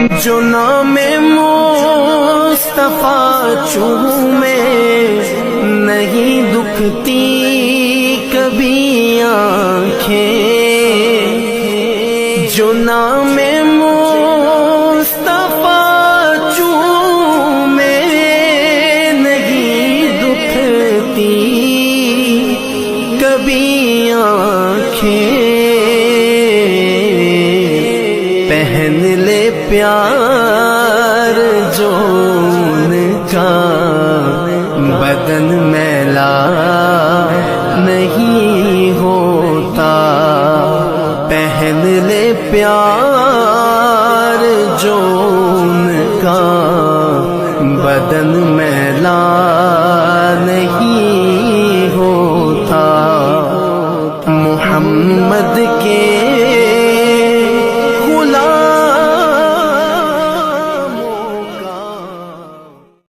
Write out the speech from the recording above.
جو نام مصطفیٰ چومے نہیں دکھتی کبھی آنکھیں، جو نام مصطفیٰ چومے نہیں دکھتی کبھی آنکھیں، پہن لے پیار جو ان کا بدن میلا نہیں ہوتا، پہن لے پیار جو ان کا بدن